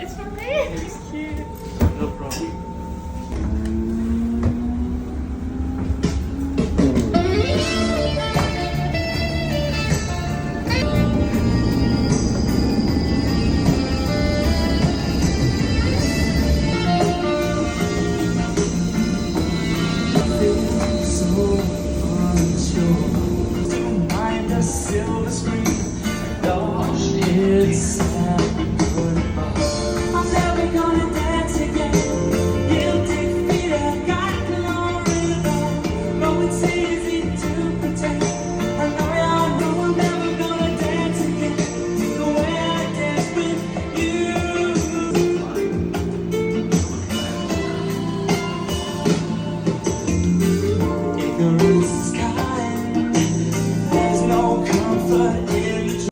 It's for me. It's cute. No problem. Silver screen, lost its sound.